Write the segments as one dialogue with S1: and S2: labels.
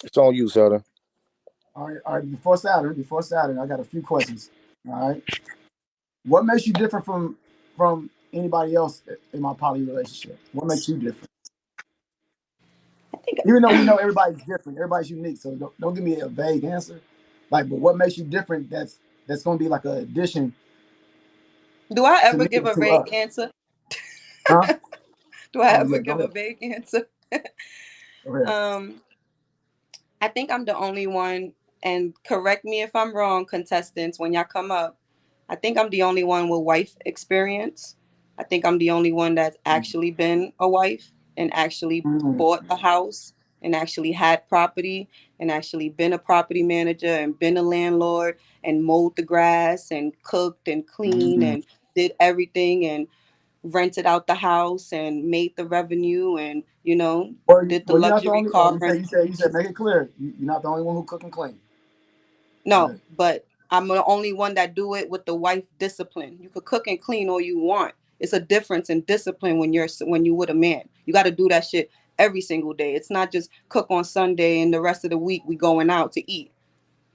S1: It's on you, Saturn.
S2: All right. Before Saturn, I got a few questions. All right. What makes you different from anybody else in my poly relationship? What makes you different?
S3: I think
S2: Even though we know everybody's different, everybody's unique. So don't give me a vague answer. Like, but what makes you different? That's going to be like an addition.
S3: Do I
S2: To
S3: ever
S2: me
S3: give a
S2: to
S3: vague
S2: us,
S3: answer?
S2: huh?
S3: Do I
S2: Oh
S3: ever
S2: yeah, go
S3: give a
S2: ahead.
S3: vague answer?
S2: Go ahead.
S3: I think I'm the only one, and correct me if I'm wrong, contestants, when y'all come up. I think I'm the only one with wife experience. I think I'm the only one that's actually been a wife and actually
S2: Mm-hmm.
S3: bought a house and actually had property and actually been a property manager and been a landlord and mowed the grass and cooked and cleaned
S2: Mm-hmm.
S3: and did everything and rented out the house and made the revenue and did the
S2: Well, you're not the
S3: luxury
S2: only. Oh,
S3: car rent.
S2: you said make it clear. You're not the only one who cook and clean.
S3: No,
S2: Right.
S3: but I'm the only one that do it with the wife discipline. You could cook and clean all you want. It's a difference in discipline when you with a man. You got to do that shit every single day. It's not just cook on Sunday and the rest of the week we going out to eat.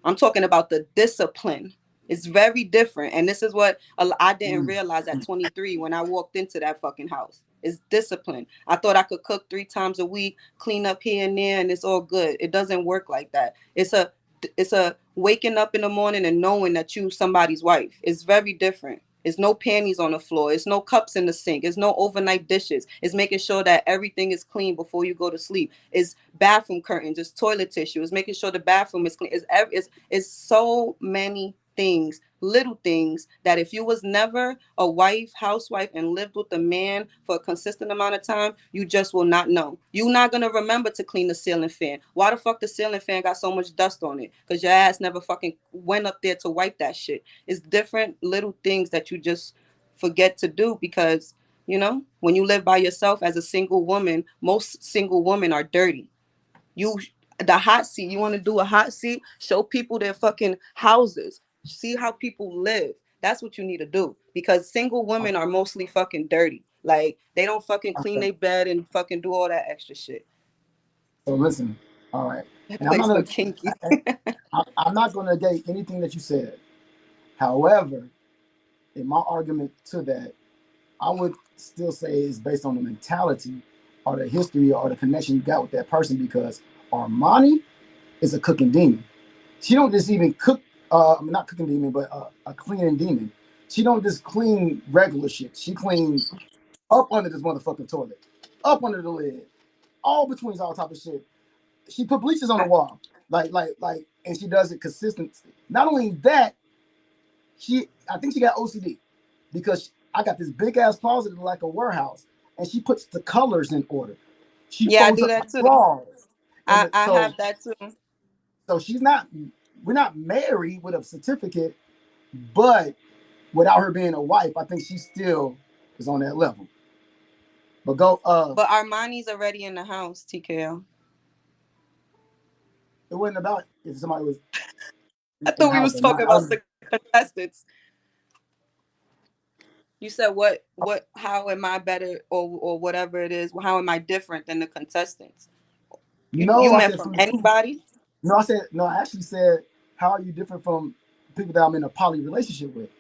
S3: I'm talking about the discipline. It's very different. And this is what I didn't realize at 23 when I walked into that fucking house. It's discipline. I thought I could cook 3 times a week, clean up here and there, and it's all good. It doesn't work like that. It's a waking up in the morning and knowing that you somebody's wife. It's very different. It's no panties on the floor. It's no cups in the sink. It's no overnight dishes. It's making sure that everything is clean before you go to sleep. It's bathroom curtains. It's toilet tissue. It's making sure the bathroom is clean. It's so many things, little things that if you was never a wife, housewife, and lived with a man for a consistent amount of time, you just will not know. You're not gonna remember to clean the ceiling fan. Why the fuck the ceiling fan got so much dust on it? Because your ass never fucking went up there to wipe that shit. It's different little things that you just forget to do because when you live by yourself as a single woman, most single women are dirty. You the hot seat. You want to do a hot seat? Show people their fucking houses. See how people live. That's what you need to do because single women are mostly fucking dirty. Like they don't fucking clean
S2: Okay.
S3: their bed and fucking do all that extra shit.
S2: So listen. All right.
S3: That
S2: And I'm not
S3: place
S2: gonna.
S3: look kinky.
S2: I'm not gonna negate anything that you said. However, in my argument to that, I would still say it's based on the mentality or the history or the connection you got with that person because Armani is a cooking demon. She don't just even cook, not cooking demon, but a cleaning demon. She don't just clean regular shit. She cleans up under this motherfucking toilet, up under the lid, all between all type of shit. She put bleachers on the wall, and she does it consistently. Not only that, I think she got OCD because I got this big ass closet like a warehouse, and she puts the colors in order. She
S3: Yeah, I
S2: folds
S3: do
S2: up the
S3: that too.
S2: drawers,
S3: I,
S2: and
S3: I have that too.
S2: so she's not. We're not married with a certificate, but without her being a wife, I think she still is on that level. But go.
S3: But Armani's already in the house, TKO.
S2: It wasn't about if somebody was
S3: I
S2: in the
S3: thought we
S2: house
S3: was
S2: or
S3: talking
S2: not.
S3: about the contestants. You said what how am I better or whatever it is, how am I different than the contestants? You
S2: No, I
S3: meant
S2: said
S3: from
S2: from the two.
S3: anybody?
S2: No, I said no. I actually said, how are you different from people that I'm in a poly relationship with?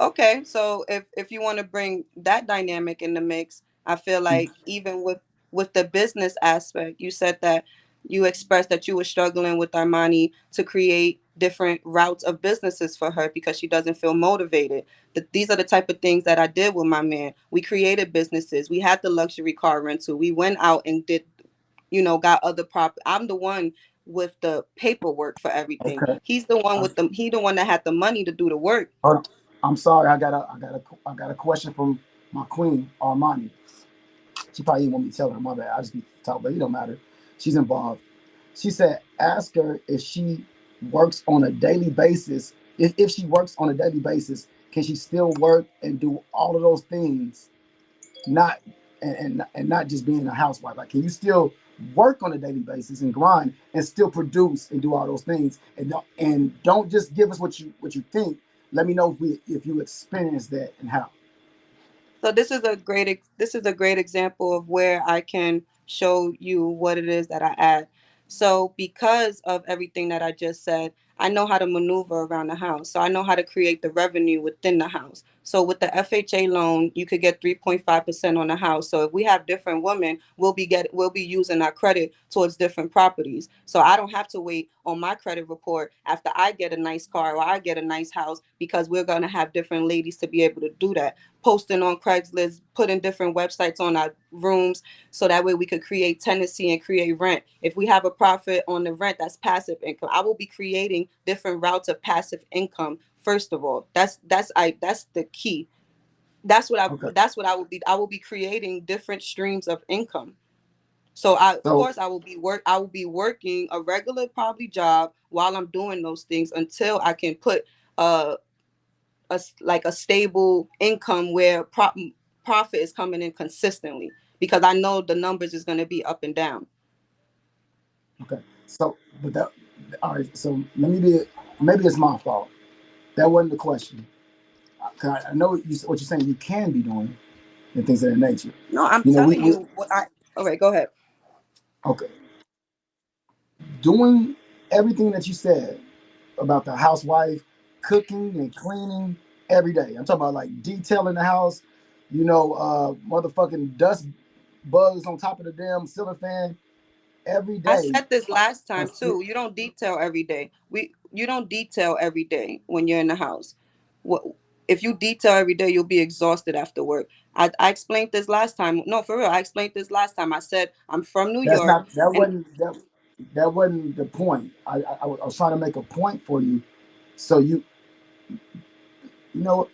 S3: Okay, so if you want to bring that dynamic in the mix, I feel like even with the business aspect, you said that you expressed that you were struggling with Armani to create different routes of businesses for her because she doesn't feel motivated. These are the type of things that I did with my man. We created businesses. We had the luxury car rental. We went out and did, got other I'm the one with the paperwork for everything.
S2: Okay.
S3: He's the one he the one that had the money to do the work.
S2: Hold on. I'm sorry. I got a question from my queen Armani. She probably didn't want me to tell her. My bad. I just be talking, but it don't matter. She's involved. She said, ask her if she works on a daily basis. If she works on a daily basis, can she still work and do all of those things? Not and not just being a housewife. Like, can you still work on a daily basis and grind and still produce and do all those things? And don't just give us what you think. Let me know if you experience that and how.
S3: So this is a great example of where I can show you what it is that I add. So because of everything that I just said, I know how to maneuver around the house. So I know how to create the revenue within the house. So with the FHA loan, you could get 3.5% on the house. So if we have different women, we'll be using our credit towards different properties. So I don't have to wait on my credit report after I get a nice car or I get a nice house, because we're gonna have different ladies to be able to do that. Posting on Craigslist, putting different websites on our rooms, so that way we could create tenancy and create rent. If we have a profit on the rent, that's passive income. I will be creating different routes of passive income. First of all, that's the key.
S2: Okay.
S3: I will be creating different streams of income. So I, of
S2: So
S3: course, I will be working a regular probably job while I'm doing those things until I can put uh like a stable income where profit is coming in consistently, because I know the numbers is going to be up and down.
S2: okay. So but that all right. So let me be. Maybe it's my fault. That wasn't the question. 'Cause I know what you're saying. You can be doing and things of that nature.
S3: No, I'm
S2: You know,
S3: telling you what I. All right, go ahead.
S2: okay, doing everything that you said about the housewife, cooking and cleaning every day. I'm talking about like detailing the house. You know, motherfucking dust bugs on top of the damn ceiling fan every
S3: I
S2: day.
S3: said this last
S2: On
S3: time
S2: spit.
S3: too. You don't detail every day. You don't detail every day when you're in the house. What if you detail every day? You'll be exhausted after work. I explained this last time. No, for real. I explained this last time. I said I'm from New
S2: That's
S3: York,
S2: not that
S3: and
S2: wasn't that that wasn't the point. I was trying to make a point for you, so you know what?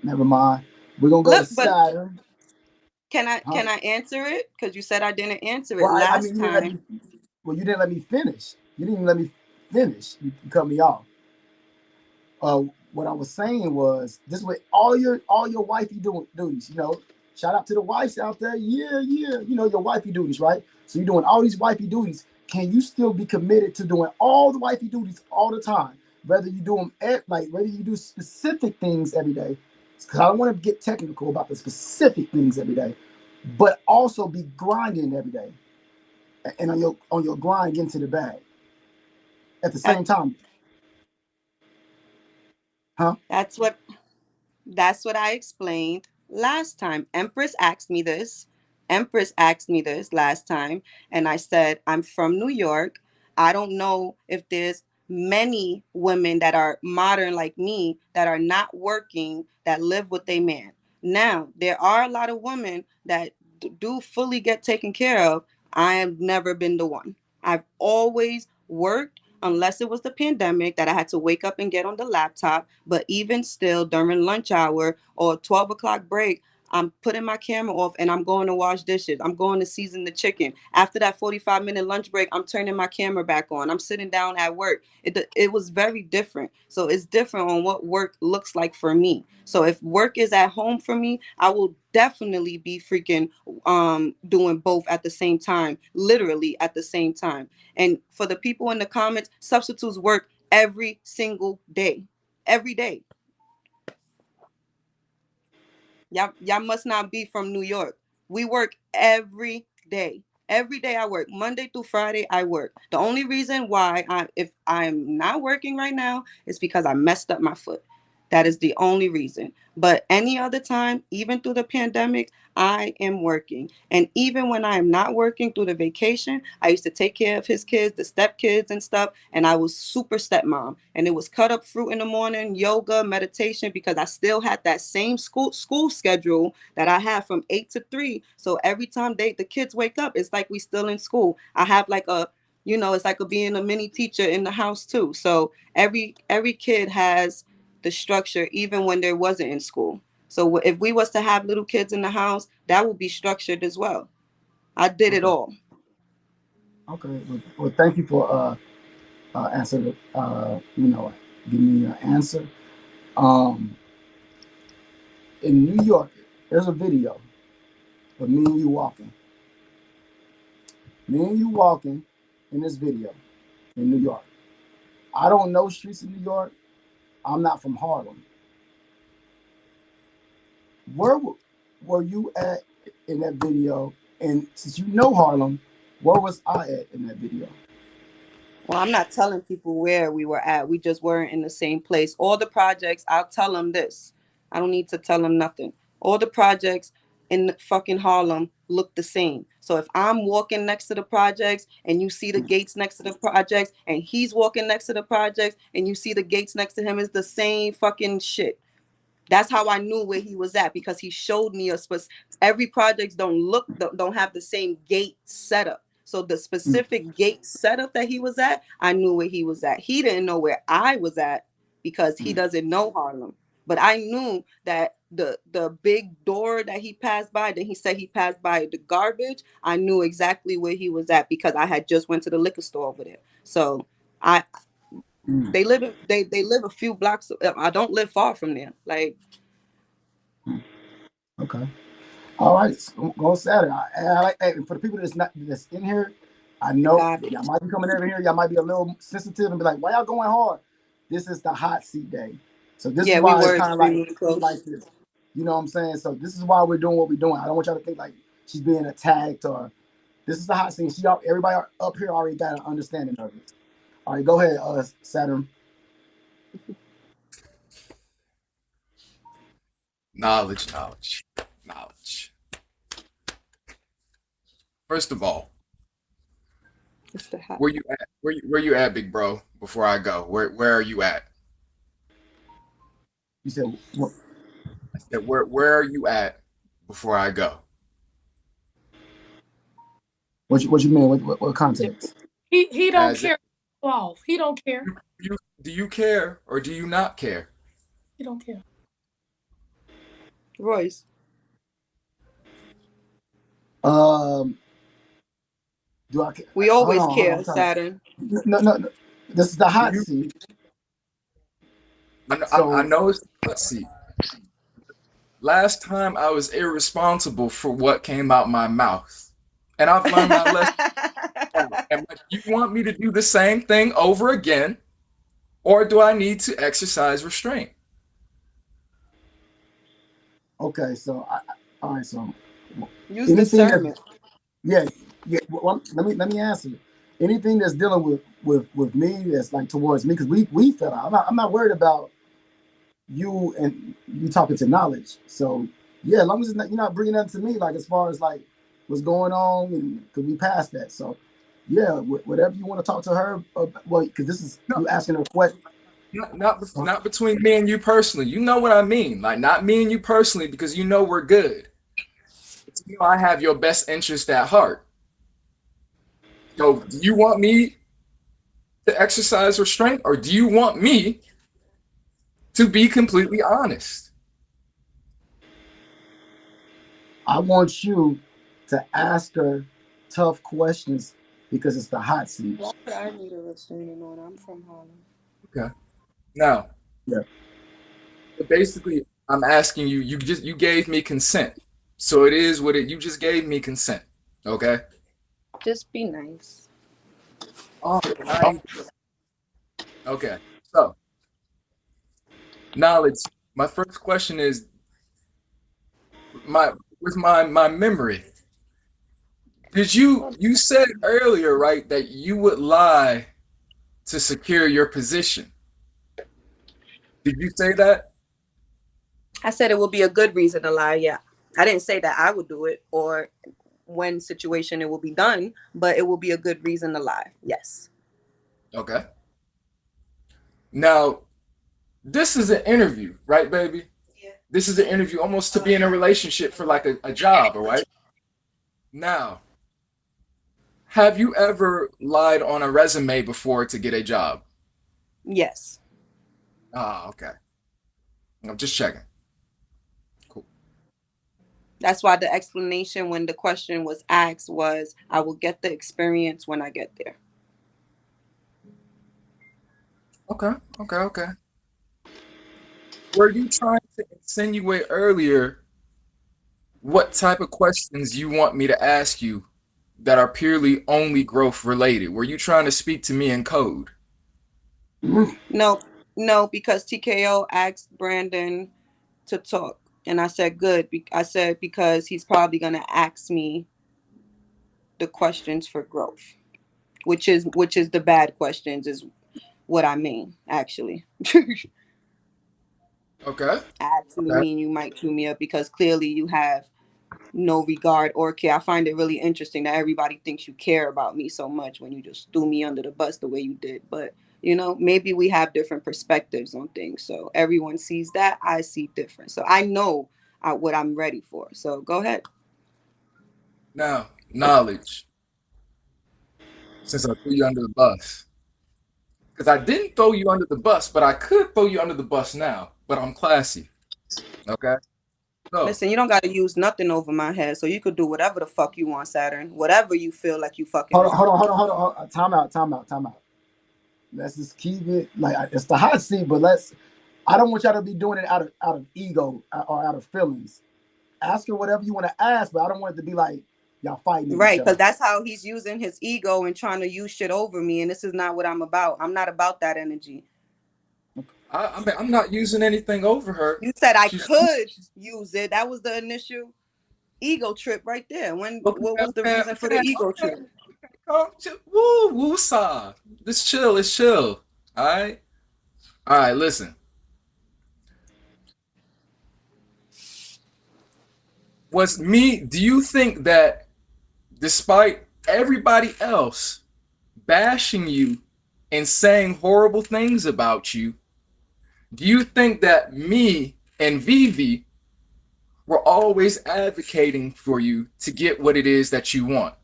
S2: Never mind. We're gonna go to
S3: look, but
S2: Saturn, huh?
S3: can I answer it? Because you said I didn't answer it
S2: Well, I mean,
S3: last
S2: you didn't let
S3: time.
S2: me. Well, you didn't let me finish. You didn't even let me finish. You cut me off. uh, what I was saying was this is what all your wifey duties. You know, shout out to the wives out there. Yeah, yeah. You know your wifey duties, right? So you're doing all these wifey duties. Can you still be committed to doing all the wifey duties all the time? Whether you do them whether you do specific things every day, because I don't want to get technical about the specific things every day, but also be grinding every day and on your grind getting to the bag at the
S3: That
S2: same time, huh?
S3: that's what That's what I explained last time. Empress asked me this last time, and I said, I'm from New York. I don't know if there's many women that are modern like me that are not working that live with a man. Now, there are a lot of women that do fully get taken care of. I have never been the one. I've always worked, unless it was the pandemic that I had to wake up and get on the laptop. But even still, during lunch hour or 12 o'clock break, I'm putting my camera off and I'm going to wash dishes. I'm going to season the chicken. After that 45-minute lunch break, I'm turning my camera back on. I'm sitting down at work. It was very different. So it's different on what work looks like for me. So if work is at home for me, I will definitely be freaking doing both at the same time, literally at the same time. And for the people in the comments, substitutes work every single day. Every day. Y'all must not be from New York. We work every day. Every day I work. Monday through Friday I work. The only reason why if I'm not working right now is because I messed up my foot. That is the only reason. But any other time, even through the pandemic, I am working. And even when I am not working through the vacation, I used to take care of his kids, the step kids and stuff. And I was super stepmom. And it was cut up fruit in the morning, yoga, meditation, because I still had that same school schedule that I have from 8 to 3. So every time the kids wake up, it's like we still in school. I have like it's like being a mini teacher in the house too. So every kid has the structure, even when there wasn't in school. So if we was to have little kids in the house, that would be structured as well. I did it
S2: Okay.
S3: all.
S2: Okay. Well, thank you for answering. Give me an answer. Um, in New York, there's a video of me and you walking. Me and you walking in this video in New York. I don't know streets in New York. I'm not from Harlem. Where? were you at in that video? And since you know Harlem, where was I at in that video?
S3: Well, I'm not telling people where we were at. We just weren't in the same place. All the projects, I'll tell them this. I don't need to tell them nothing. All the projects in fucking Harlem look the same. So if I'm walking next to the projects and you see the gates next to the projects, and he's walking next to the projects and you see the gates next to him, it's the same fucking shit. That's how I knew where he was at, because he showed me every projects don't have the same gate setup. So the specific gate setup that he was at, I knew where he was at. He didn't know where I was at because he doesn't know Harlem. But I knew that the big door that he passed by, then he said he passed by the garbage. I knew exactly where he was at because I had just went to the liquor store over there. So I they live a few blocks. I don't live far from there. Like,
S2: Okay. All right. So go Saturn. I like that. And for the people that's in here, I know
S3: garbage.
S2: y'all might be coming over here. Y'all might be a little sensitive and be like, "Why y'all going hard?" This is the hot seat day. So this is
S3: Yeah, we
S2: why it's
S3: were
S2: kind of
S3: extremely close.
S2: like this. You know what I'm saying? So this is why we're doing what we're doing. I don't want y'all to think like she's being attacked or this is the hot seat. Everybody up here already got an understanding of it. All right, go ahead, Saturn.
S4: Knowledge. First of all,
S3: It's the hot.
S4: where you at? Where you at, big bro? Before I go, where are you at?
S2: You said what?
S4: I said, where are you at before I go?
S2: What you mean? What context?
S5: He don't
S4: As
S5: care. Off. He don't care.
S4: do you care or do you not care?
S5: He don't care.
S3: Royce.
S2: Do I care?
S3: We always
S2: Hold on,
S3: care, Saturn.
S2: No. This is the hot seat.
S4: I know it's let's see. Last time I was irresponsible for what came out my mouth. And I've learned my lesson. And you want me to do the same thing over again? Or do I need to exercise restraint?
S2: Okay, so all right, so
S3: use discernment.
S2: Yeah. Well, let me answer. Anything that's dealing with me, that's like towards me, because we fell out. I'm not worried about you and you talking to knowledge. So yeah, as long as it's not, you're not bringing that to me, like as far as like what's going on, and could be past that. So yeah, whatever you want to talk to her, well, because this is you asking her what.
S4: Not between me and you personally. You know what I mean. Like not me and you personally, because you know we're good. You know I have your best interest at heart. So do you want me to exercise restraint, or do you want me to be completely honest?
S2: I want you to ask her tough questions because it's the hot seat.
S3: Why would I need a restraining order? I'm from Harlem.
S4: Okay. Now,
S2: yeah.
S4: Basically, I'm asking you. You gave me consent, so it is what it. You just gave me consent. Okay.
S3: Just be nice.
S4: Oh, okay. So, knowledge. My first question is my memory. Did you said earlier, right, that you would lie to secure your position? Did you say that?
S3: I said it would be a good reason to lie. Yeah, I didn't say that I would do it or when situation it will be done, but it will be a good reason to lie. Yes.
S4: Okay. Now, this is an interview, right, baby? Yeah. This is an interview almost to be in a relationship for like a job, all right? Now, have you ever lied on a resume before to get a job?
S3: Yes.
S4: Ah, okay. I'm just checking. Cool.
S3: That's why the explanation when the question was asked was, I will get the experience when I get there.
S4: Okay. Were you trying to insinuate earlier what type of questions you want me to ask you that are purely only growth related? Were you trying to speak to me in code?
S3: No, because TKO asked Brandon to talk. And I said, good. I said, because he's probably going to ask me the questions for growth, which is the bad questions is what I mean, actually.
S4: Okay.
S3: I actually
S4: Okay.
S3: mean you might chew me up because clearly you have no regard or care. I find it really interesting that everybody thinks you care about me so much when you just threw me under the bus the way you did. But, maybe we have different perspectives on things. So everyone sees that. I see different. So I know what I'm ready for. So go ahead.
S4: Now, knowledge. Since I threw you under the bus. Because I didn't throw you under the bus, but I could throw you under the bus now. But I'm classy. Okay? So,
S3: Listen, you don't got to use nothing over my head. So you could do whatever the fuck you want, Saturn. Whatever you feel like you fucking
S2: Hold on,
S3: want.
S2: hold on. Time out. Let's just keep it like it's the hot seat, but I don't want y'all to be doing it out of ego or out of feelings. Ask her whatever you want to ask, but I don't want it to be like y'all fighting
S3: Right,
S2: each
S3: because
S2: other.
S3: that's how he's using his ego and trying to use shit over me. And this is not what I'm about. I'm not about that energy.
S4: I mean, I'm not using anything over her.
S3: You said I
S4: She's
S3: could use it. That was the initial ego trip right there. What was the reason for the ego trip?
S4: Woo, woo, saw. Let's chill. Let's chill. All right. All right. Listen. Do you think that despite everybody else bashing you and saying horrible things about you, do you think that me and Vivi were always advocating for you to get what it is that you want?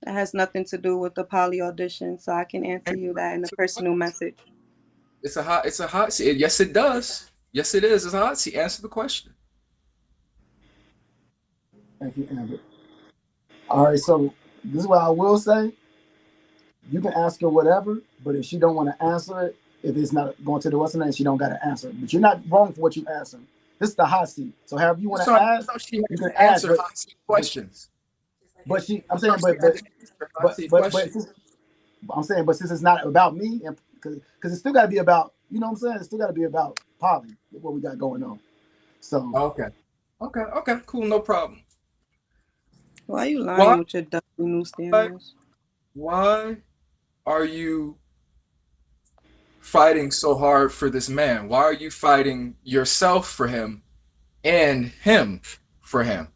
S3: That has nothing to do with the poly audition, so I can answer you that in a personal message.
S4: It's a hot seat. Yes, it does. Yes, it is. It's a hot seat. Answer the question.
S2: Thank you, Amber. All right, so this is what I will say. You can ask her whatever, but if she don't want to answer it, if it's not going to the what's her name, she don't got to answer. But you're not wrong for what you asked her. This is the hot seat. So however you want to ask,
S4: She
S2: you can
S4: has
S2: ask.
S4: to answer hot seat questions.
S2: But I'm saying, I'm saying, but since it's not about me, and because it's still got to be about, you know what I'm saying? It's still got to be about Polly, what we got going on. So
S4: Okay, cool, no problem.
S3: Why are you lying
S4: Why?
S3: with your W newsstanders?
S4: Why are you fighting so hard for this man? Why are you fighting yourself for him and him for him?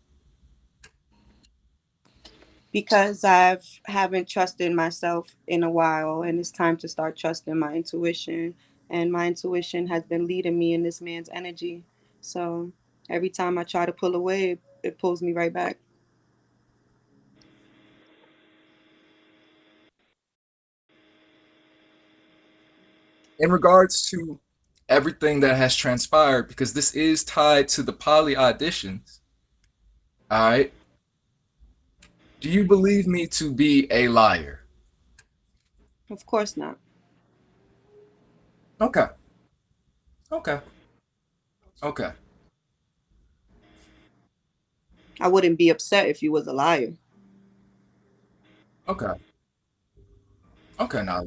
S3: Because I haven't trusted myself in a while, and it's time to start trusting my intuition. And my intuition has been leading me in this man's energy. So every time I try to pull away, it pulls me right back.
S4: In regards to everything that has transpired, because this is tied to the poly auditions, all right, do you believe me to be a liar?
S3: Of course not.
S4: Okay. Okay. Okay.
S3: I wouldn't be upset if you was a liar.
S4: Okay. Okay, now.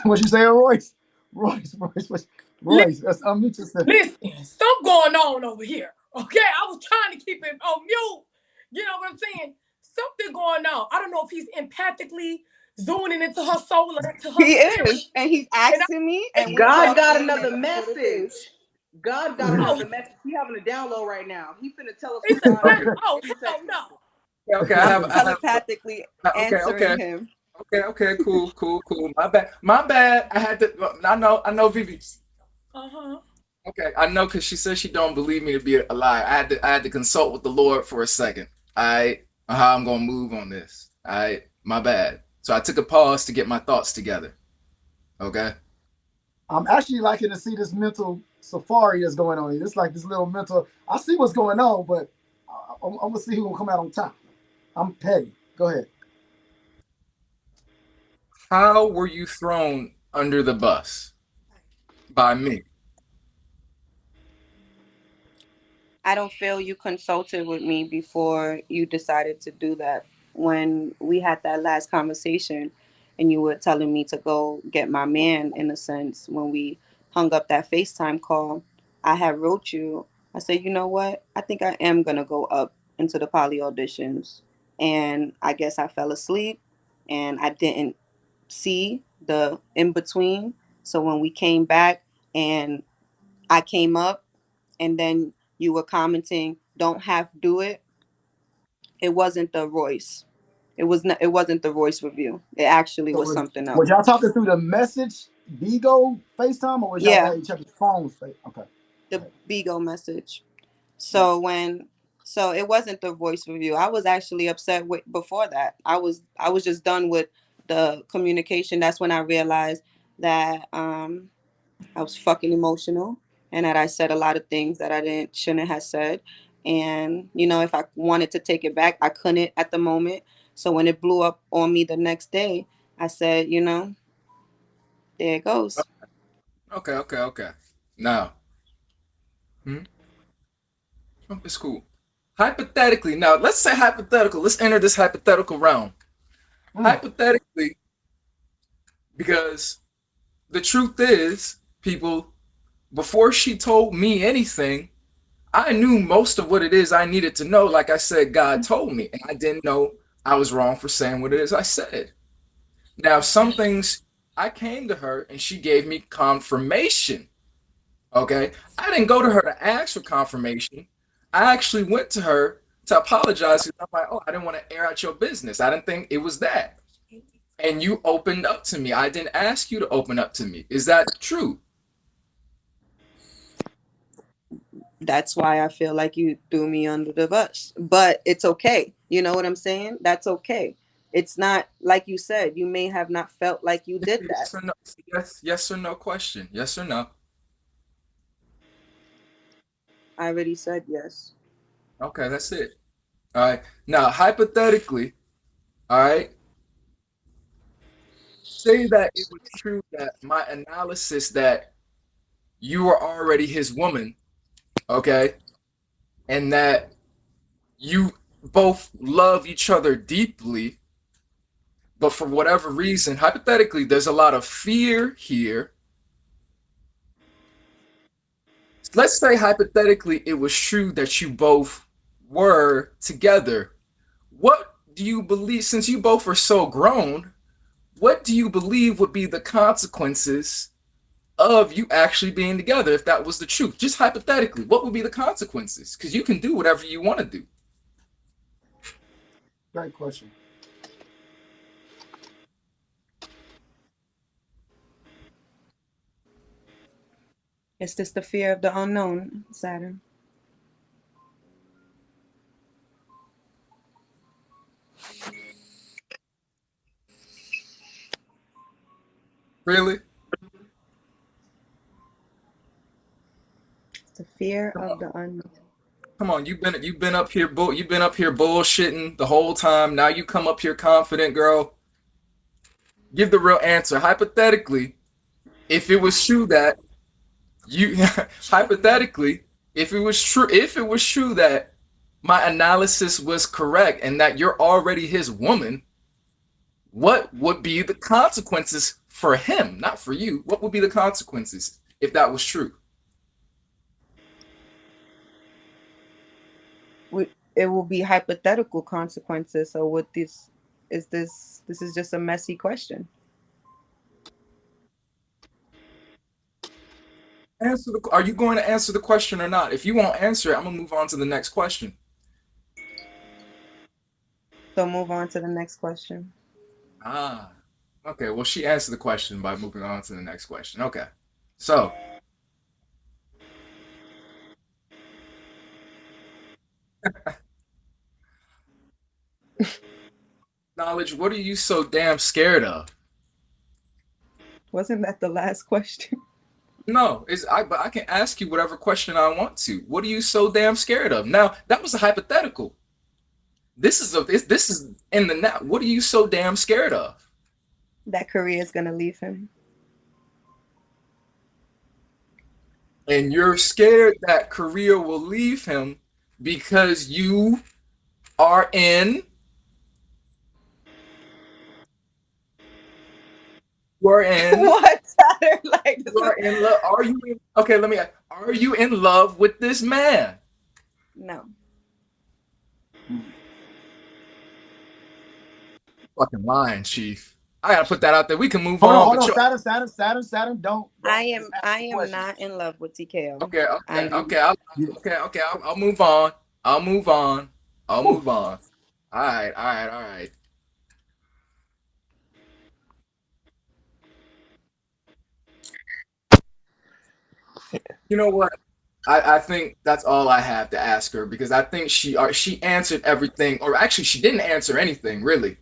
S2: what you saying, Royce? Royce, let's unmute yourself.
S5: Listen, something going on over here. Okay, I was trying to keep it on mute. You know what I'm saying? Something going on. I don't know if he's empathically zooming into her soul or into her
S3: He
S5: spirit.
S3: is, and he's asking me, and
S6: God got another message. God got
S5: Oh.
S6: another message. He having a download right now. He finna tell us
S5: It's
S6: what God
S5: a, oh, hell no.
S4: Okay, I have
S3: telepathically answering him.
S4: Okay, cool. My bad. I know Vivi. Okay, I know because she said she don't believe me to be a liar. I had to consult with the Lord for a second. How I'm gonna move on this. My bad. So I took a pause to get my thoughts together. Okay.
S2: I'm actually liking to see this mental safari that's going on here. It's like this little mental. I see what's going on, but I'm gonna see who will come out on top. I'm petty. Go ahead.
S4: How were you thrown under the bus? by me.
S3: I don't feel you consulted with me before you decided to do that. When we had that last conversation and you were telling me to go get my man, in a sense, when we hung up that FaceTime call, I had wrote you. I said, you know what? I think I am going to go up into the poly auditions. And I guess I fell asleep and I didn't see the in between. So when we came back and I came up, and then you were commenting, "Don't have do it." It wasn't the Royce. It was not. It wasn't the Royce review. It actually
S2: So
S3: was something else.
S2: was y'all talking through the message Bigo FaceTime, or was y'all
S3: Yeah,
S2: had each other's phones? Okay.
S3: the Bigo message. So when, so it wasn't the voice review. I was actually upset with before that. I was just done with the communication. That's when I realized that I was fucking emotional and that I said a lot of things that I didn't shouldn't have said. And if I wanted to take it back, I couldn't at the moment. So when it blew up on me the next day, I said, there it goes.
S4: Okay. Now, hmm? Oh, it's cool. Hypothetically, now let's say hypothetical. Let's enter this hypothetical realm. Hypothetically, because the truth is, people, before she told me anything, I knew most of what it is I needed to know. Like I said, God told me, and I didn't know I was wrong for saying what it is I said. Now, some things I came to her and she gave me confirmation. Okay. I didn't go to her to ask for confirmation. I actually went to her to apologize because I'm like, oh, I didn't want to air out your business. I didn't think it was that. And you opened up to me. I didn't ask you to open up to me. Is that true?
S3: That's why I feel like you threw me under the bus. But it's okay. You know what I'm saying? That's okay. It's not like you said, you may have not felt like you did that.
S4: Yes or no? Yes or no question. Yes or no?
S3: I already said yes.
S4: Okay, that's it. All right. Now, hypothetically, all right, say that it was true that my analysis that you were already his woman, okay, and that you both love each other deeply, but for whatever reason, hypothetically, there's a lot of fear here. Let's say hypothetically it was true that you both were together. What do you believe, since you both are so grown, what do you believe would be the consequences of you actually being together if that was the truth? Just hypothetically, what would be the consequences? Because you can do whatever you want to do.
S2: Great question.
S3: It's just the fear of the unknown, Saturn.
S4: Really?
S3: It's the fear
S4: Come
S3: of
S4: on.
S3: the unknown.
S4: Come on, you've been up here you've been up here bullshitting the whole time. Now you come up here confident, girl. Give the real answer. Hypothetically, if it was true that you hypothetically, if it was true that my analysis was correct and that you're already his woman, what would be the consequences for him, not for you? What would be the consequences if that was true?
S3: It will be hypothetical consequences. So what this is just a messy question.
S4: Are you going to answer the question or not? If you won't answer it, I'm gonna move on to the next question.
S3: So move on to the next question.
S4: Ah, okay. Well, she answered the question by moving on to the next question. Okay. So, knowledge, what are you so damn scared of?
S3: Wasn't that the last question?
S4: No, but I can ask you whatever question I want to. What are you so damn scared of? Now, that was a hypothetical. This is in the now. What are you so damn scared of?
S3: That career is gonna leave him.
S4: And you're scared that Korea will leave him because you are in
S3: What, Saturn? Like this
S4: you
S3: is
S4: are in love. Are you in, okay, let me ask, are you in love with this man?
S3: no.
S4: Fucking lying, Chief. I gotta put that out there. We can move
S2: Hold on,
S4: on,
S2: hold
S4: but
S2: on.
S4: yo,
S2: Saturn, don't just ask
S3: I
S2: the
S3: am
S2: question.
S3: not in love with TKO.
S4: okay,
S3: I
S4: okay,
S3: am.
S4: okay,
S2: You-
S4: I'll move on. I'll move on. I'll move on. All right, all right, all right. You know what? I think that's all I have to ask her because I think she answered everything, or actually she didn't answer anything really.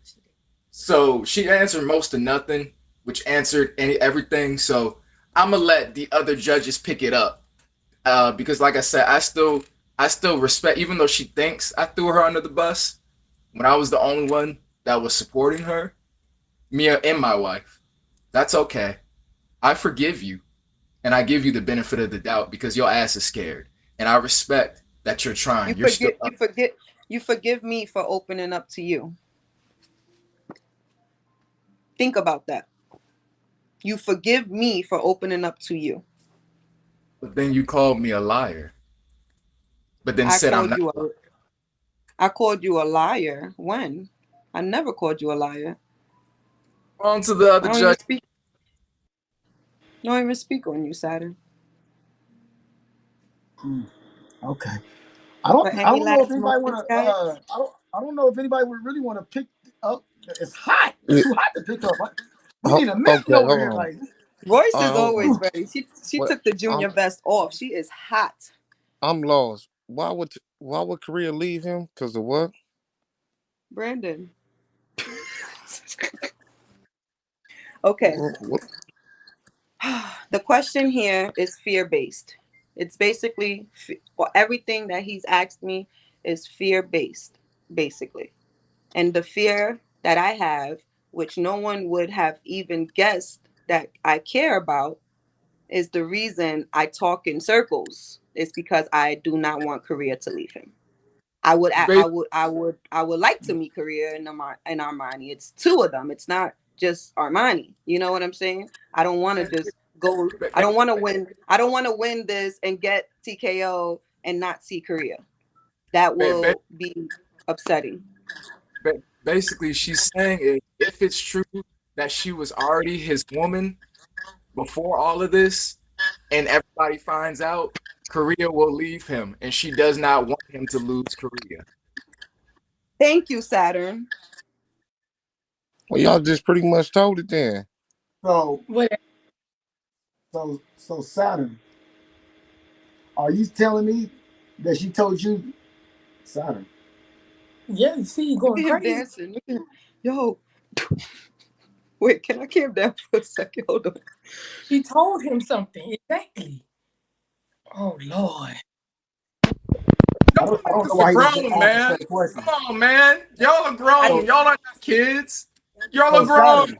S4: So she answered most of nothing, which answered everything. So I'm gonna let the other judges pick it up because, like I said, I still respect, even though she thinks I threw her under the bus when I was the only one that was supporting her, Mia and my wife. That's okay. I forgive you. And I give you the benefit of the doubt because your ass is scared. And I respect that you're
S3: You
S4: trying. You're still
S3: forget.
S4: up.
S3: You forgive me for opening up to you. Think about that. You forgive me for opening up to you.
S4: But then you called me a liar. But then
S3: I
S4: said I'm
S3: called
S4: not.
S3: you a. I called you a liar. When? I never called you a liar.
S4: On to the
S3: I
S4: other
S3: don't even
S4: judge.
S3: speak. Don't even speak on you, Saturn.
S2: Okay.
S3: But
S2: I
S3: any
S2: don't know if
S3: last
S2: anybody
S3: moments,
S2: want to.
S3: guys?
S2: I don't know if anybody would really want to pick up. It's hot. It's
S1: Yeah,
S2: too hot to pick up. We need a man
S1: okay,
S2: over
S1: hold
S2: here.
S1: on.
S2: Like,
S3: Royce
S1: All right,
S3: is
S1: hold
S3: always
S1: on.
S3: ready. She
S1: What?
S3: took the junior
S1: I'm
S3: vest off. She is hot.
S1: I'm lost. Why would Korea leave him? Because of what?
S3: Brandon. Okay.
S1: What?
S3: The question here is fear based. It's basically or everything that he's asked me is fear based, basically. And the fear that I have, which no one would have even guessed that I care about, is the reason I talk in circles. It's because I do not want Korea to leave him. I would like to meet Korea and Armani. It's two of them. It's not just Armani. You know what I'm saying? I don't want to just go. I don't want to win. I don't want to win this and get TKO and not see Korea. That will be upsetting.
S4: Basically, she's saying if it's true that she was already his woman before all of this, and everybody finds out, Korea will leave him, and she does not want him to lose Korea.
S3: Thank you, Saturn.
S1: Well, y'all just pretty much told it then.
S2: so,
S5: What?
S2: so Saturn. Are you telling me that she told you, Saturn?
S5: Yeah, you see, you
S3: Look
S5: going
S3: at him
S5: crazy.
S3: dancing. Look at him. Yo, wait, can I calm down for a second? Hold on.
S5: She told him something. Exactly. Oh, Lord.
S2: I don't know
S4: This is
S2: why he was just
S4: grown,
S2: asking
S4: man.
S2: certain questions.
S4: Come on, man. Y'all are
S3: I,
S4: grown.
S2: So,
S4: Y'all are not kids. Y'all
S2: so
S4: are grown.
S2: Saturn,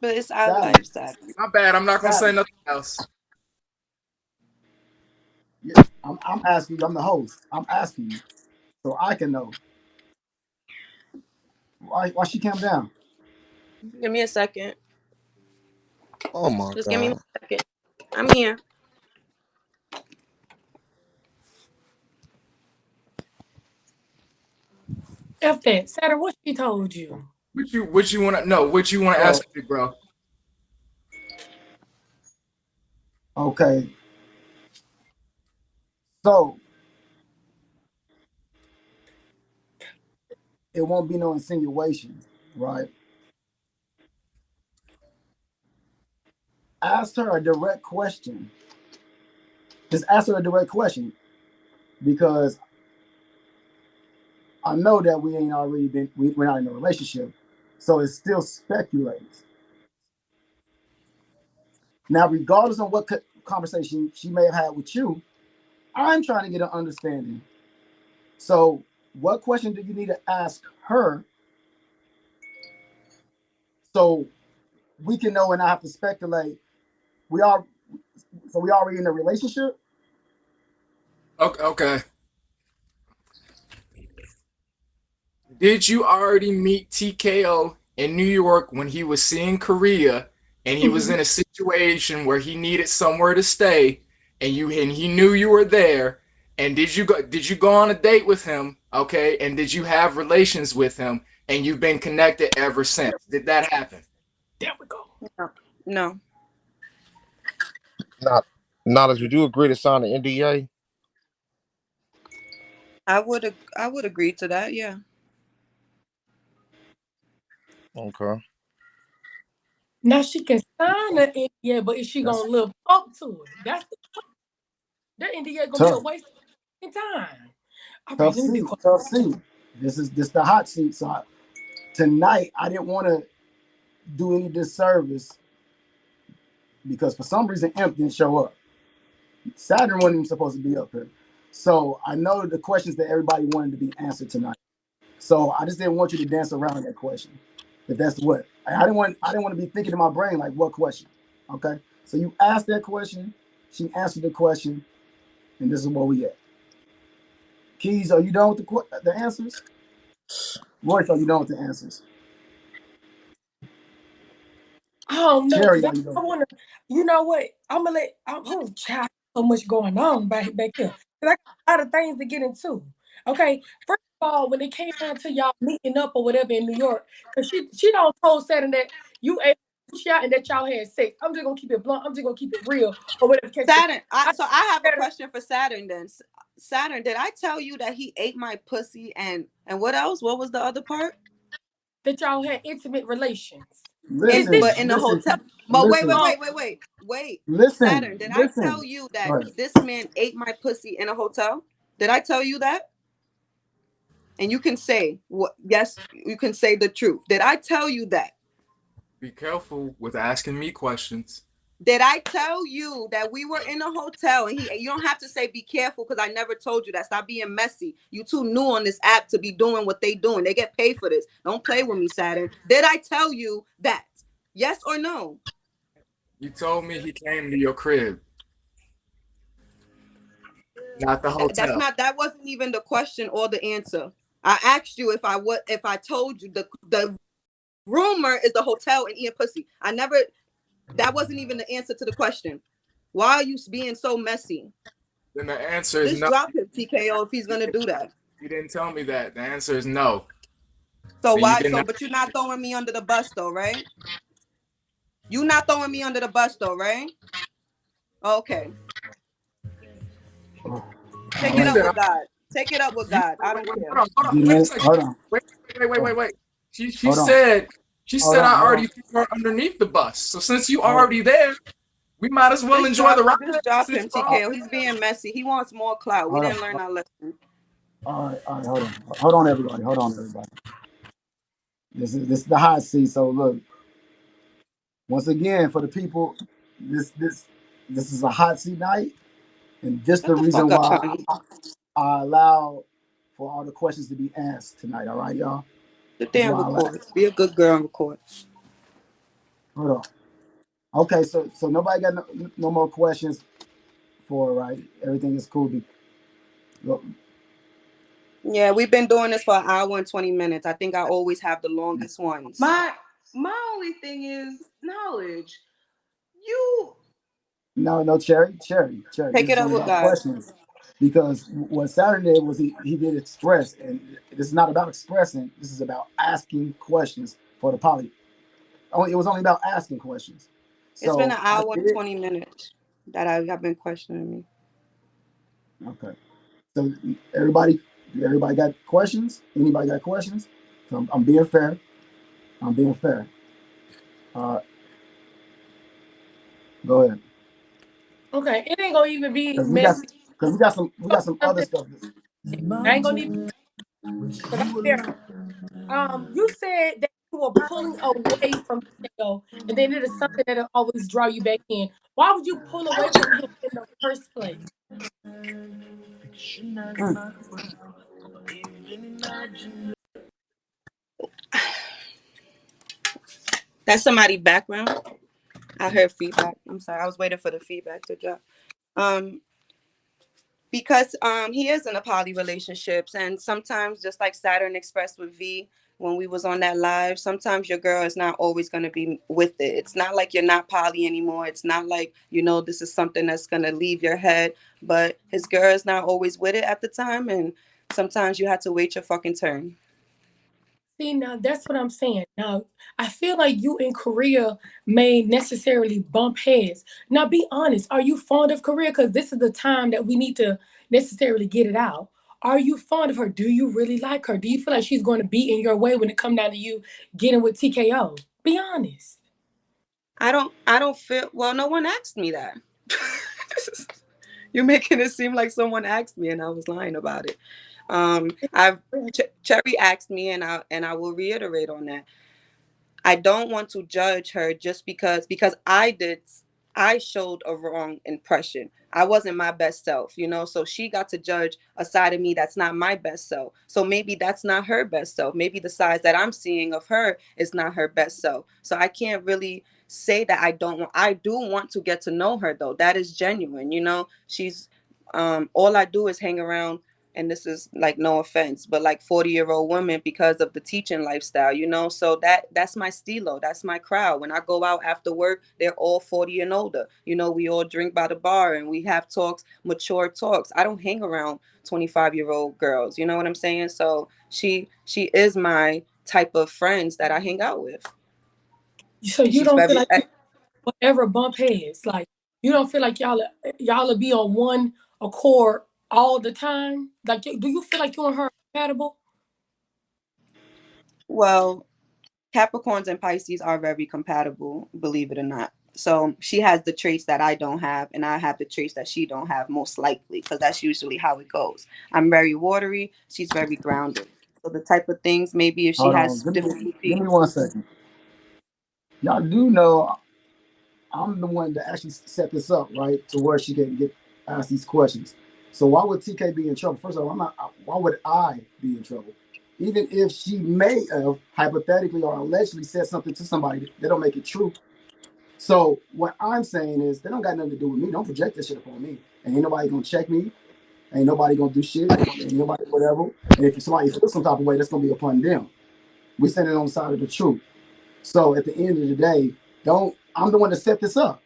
S3: but it's our
S2: Saturn,
S3: life, Saturn.
S4: My bad. I'm not gonna say
S2: Saturn.
S4: nothing else.
S2: Yeah, I'm asking you. I'm the host. I'm asking you so I can know why she came down.
S3: Give me a second.
S1: Oh my
S3: Just give me a
S1: god.
S3: second. I'm here.
S5: F that. Saturn, what she told you?
S4: What you wanna know? What you wanna
S2: So,
S4: ask me, bro?
S2: okay. So it won't be no insinuation, right? Ask her a direct question. Just ask her a direct question because I know that we ain't already been, we're not in a relationship. So it still speculates. Now, regardless of what conversation she may have had with you, I'm trying to get an understanding. So, what question do you need to ask her so we can know and not have to speculate? We are So we already in a relationship?
S4: Okay. Did you already meet TKO in New York when he was seeing Korea and he was in a situation where he needed somewhere to stay and he knew you were there? And did you go on a date with him? Okay, and did you have relations with him and you've been connected ever since? Did that happen?
S5: There we go.
S3: No. No.
S1: Not, knowledge. Would you agree to sign the NDA?
S3: I would agree to that, yeah.
S1: Okay.
S5: Now she can sign the NDA, but is she
S2: That's
S5: gonna live up to it? That's the that NDA gonna be a
S2: tough.
S5: waste of time. All right,
S2: Tough
S5: let me be
S2: seat.
S5: quiet.
S2: Tough seat. This the hot seat. So tonight I didn't want to do any disservice because for some reason Imp didn't show up. Saturn wasn't even supposed to be up here. So I know the questions that everybody wanted to be answered tonight. So I just didn't want you to dance around that question. If that's what I didn't want to be thinking in my brain like what question. Okay. So you asked that question, she answered the question, and this is where we at. Keys, are you done with the answers? Royce, are you done with the answers?
S5: Oh no,
S2: Cherry,
S5: because
S2: are
S5: I
S2: you done?
S5: wanna, you know what? I'm child so much going on back here. Cause I got a lot of things to get into. Okay. First of all, when it came down to y'all meeting up or whatever in New York, because she don't told Saturn that you ate shot and that y'all had sex. I'm just gonna keep it blunt, I'm just gonna keep it real, or whatever case.
S3: Saturn.
S5: I
S3: So I have a
S5: Saturn
S3: question for Saturn then. Saturn, did I tell you that he ate my pussy and what else? What was the other part?
S5: that y'all had intimate relations. Is
S3: In
S5: this
S2: Listen,
S3: but in the
S2: listen,
S3: hotel. But wait,
S2: listen,
S3: wait,
S5: um
S3: wait, wait, wait, wait.
S2: listen,
S3: Saturn, did I
S2: listen.
S3: tell you that
S2: Go ahead.
S3: this man ate my pussy in a hotel? Did I tell you that? And you can say what? Yes, you can say the truth. Did I tell you that?
S4: Be careful with asking me questions.
S3: Did I tell you that we were in a hotel and you don't have to say be careful because I never told you that. Stop being messy. You too new on this app to be doing what they doing. They get paid for this. Don't play with me, Saturn. Did I tell you that? Yes or no?
S4: You told me he came to your crib, not the hotel.
S3: That wasn't even the question or the answer. I asked you if I told you the rumor is the hotel and eating pussy. I never that wasn't even the answer to the question. Why are you being so messy?
S4: Then the answer is
S3: Just
S4: no.
S3: drop him, TKO, if he's gonna do that.
S4: You didn't tell me that. The answer is no.
S3: So
S4: So you
S3: why?
S4: did
S3: So,
S4: not.
S3: but you're not throwing me under the bus, though, right? You're not throwing me under the bus, though, right? Okay.
S2: All
S3: Take
S4: You
S3: it up
S2: right.
S4: said
S3: with God. Take it up with
S4: you
S3: God. I don't
S4: wait,
S3: care.
S4: hold on.
S2: Get
S4: Wait a
S2: in.
S4: second.
S2: Hold on.
S4: Wait. She
S2: Hold on.
S4: said
S2: Hold on.
S4: I
S2: Hold
S4: already
S2: on.
S4: threw her underneath the bus. So since you
S2: Hold on.
S4: already there, we might as well enjoy the ride
S3: Just drop
S4: since
S3: him,
S4: you already
S3: TKO. He's being messy. He wants more clout. We
S2: Hold on.
S3: didn't learn our lesson.
S2: All right. All right. Hold on. Hold on, everybody. Hold on, everybody. This is the hot seat. So look, once again, for the people, this is a hot seat night, and this
S3: Shut
S2: the
S3: the fuck
S2: reason
S3: up,
S2: why
S3: Tony.
S2: I allow for all the questions to be asked tonight. All right, y'all.
S3: Sit
S2: This is
S3: there and
S2: why I allow.
S3: record. Be a good girl and record.
S2: Hold on. Okay, so nobody got no more questions for right. Everything is cool.
S3: Yeah, we've been doing this for an hour and 20 minutes. I think I always have the longest ones.
S6: My only thing is knowledge. You
S2: No, Cherry.
S3: Take
S2: This
S3: it
S2: is
S3: up
S2: only
S3: with
S2: about
S3: God.
S2: questions because what Saturn did was he did express, and this is not about expressing. This is about asking questions for the poly. It was only about asking questions.
S3: It's been
S2: So
S3: an
S2: I
S3: hour and
S2: did.
S3: 20 minutes that I have been questioning me.
S2: Okay. So everybody got questions? Anybody got questions? So I'm being fair. I'm being fair. Go ahead.
S5: Okay, it ain't gonna even be
S2: Because
S5: messy.
S2: we got some other
S5: Something
S2: stuff.
S5: I ain't gonna even because I'm fair. You said that you were pulling away from Theo, and then it is something that'll always draw you back in. Why would you pull away from him in the first place?
S3: That's somebody's background. I heard feedback. I'm sorry. I was waiting for the feedback to drop. Um, because he is in a poly relationships, and sometimes just like Saturn expressed with V when we was on that live, sometimes your girl is not always going to be with it. It's not like you're not poly anymore. It's not like, you know, this is something that's going to leave your head, but his girl is not always with it at the time, and sometimes you have to wait your fucking turn.
S5: See, now that's what I'm saying. Now, I feel like you in Korea may necessarily bump heads. Now, be honest. Are you fond of Korea? Because this is the time that we need to necessarily get it out. Are you fond of her? Do you really like her? Do you feel like she's going to be in your way when it comes down to you getting with TKO? Be honest.
S3: I don't feel, well, no one asked me that. You're making it seem like someone asked me and I was lying about it. I've Cherry asked me, and I will reiterate on that. I don't want to judge her just because I showed a wrong impression. I wasn't my best self, you know, so she got to judge a side of me that's not my best self. So maybe that's not her best self. Maybe the sides that I'm seeing of her is not her best self. So I can't really say that I do want to get to know her though. That is genuine, you know. She's all I do is hang around, and this is like no offense, but like 40-year-old women because of the teaching lifestyle, you know. So that's my stilo, that's my crowd. When I go out after work, they're all 40 and older, you know. We all drink by the bar and we have talks, mature talks. I don't hang around 25-year-old girls, you know what I'm saying? So she is my type of friends that I hang out with.
S5: So
S3: And
S5: you
S3: she's
S5: don't feel
S3: very
S5: like you will ever bump heads? Like you don't feel like y'all will be on one accord all the time? Like, do you feel like you and her are compatible?
S3: well, Capricorns and Pisces are very compatible, believe it or not. So she has the traits that I don't have, and I have the traits that she don't have, most likely, because that's usually how it goes. I'm very watery. She's very grounded. So the type of things, maybe if she
S2: Hold on,
S3: has
S2: give me
S3: difficulty.
S2: 1 second. Y'all do know I'm the one that actually set this up, right, to where she can get asked these questions. So why would TK be in trouble? First of all, I'm not. Why would I be in trouble? Even if she may have hypothetically or allegedly said something to somebody, they don't make it true. So what I'm saying is, they don't got nothing to do with me. Don't project this shit upon me. And ain't nobody gonna check me. Ain't nobody gonna do shit. Ain't nobody whatever. And if somebody feels some type of way, that's gonna be upon them. We standing on the side of the truth. So at the end of the day, don't. I'm the one that set this up.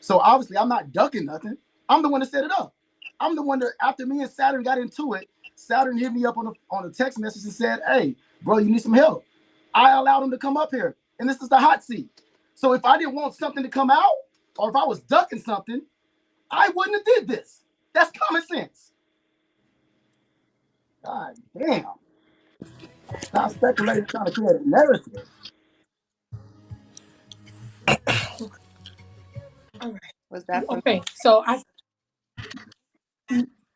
S2: So obviously, I'm not ducking nothing. I'm the one that set it up. I'm the one that, after me and Saturn got into it, Saturn hit me up on a text message and said, "Hey, bro, you need some help." I allowed him to come up here, and this is the hot seat. So if I didn't want something to come out, or if I was ducking something, I wouldn't have did this. That's common sense. God damn. Stop speculating, trying to create a narrative.
S5: All right.
S3: Was that for me?
S5: Okay. So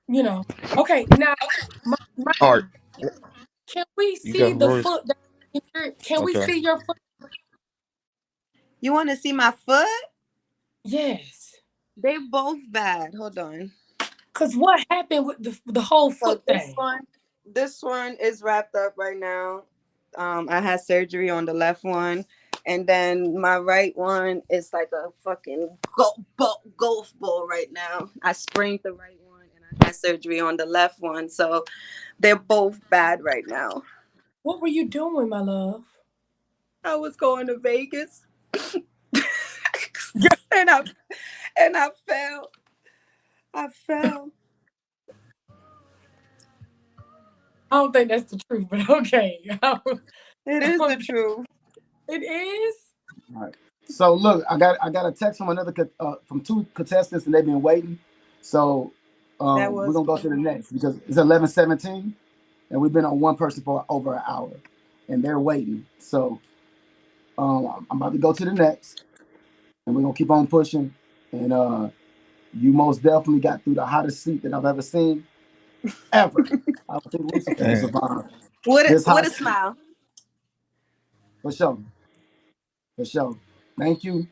S5: you know, okay. Now, my
S1: All right,
S5: can we
S1: you got
S5: see
S1: him,
S5: the
S1: Royce.
S5: foot? Can we
S1: Okay.
S5: see your foot?
S3: You want to see my foot?
S5: Yes.
S3: They both bad. Hold on.
S5: Cause what happened with the whole
S3: So
S5: foot thing?
S3: this one is wrapped up right now. I had surgery on the left one, and then my right one is like a fucking golf ball right now. I sprained the right one, and I had surgery on the left one, so they're both bad right now.
S5: What were you doing, my love?
S3: I was going to Vegas,
S5: Yeah.
S3: and I fell. I fell.
S5: I don't think that's the truth, but okay.
S3: It is the truth.
S5: It is.
S2: All right. So look, I got a text from from 2 contestants, and they've been waiting. So
S3: That
S2: we're
S3: was
S2: gonna go to the next because it's 11:17, and we've been on one person for over an hour, and they're waiting. So I'm about to go to the next, and we're gonna keep on pushing. And you most definitely got through the hottest seat that I've ever seen ever. I don't think Lucifer can survive this
S3: with
S2: hot
S3: a
S2: seat
S3: smile.
S2: for sure. For sure. Thank you.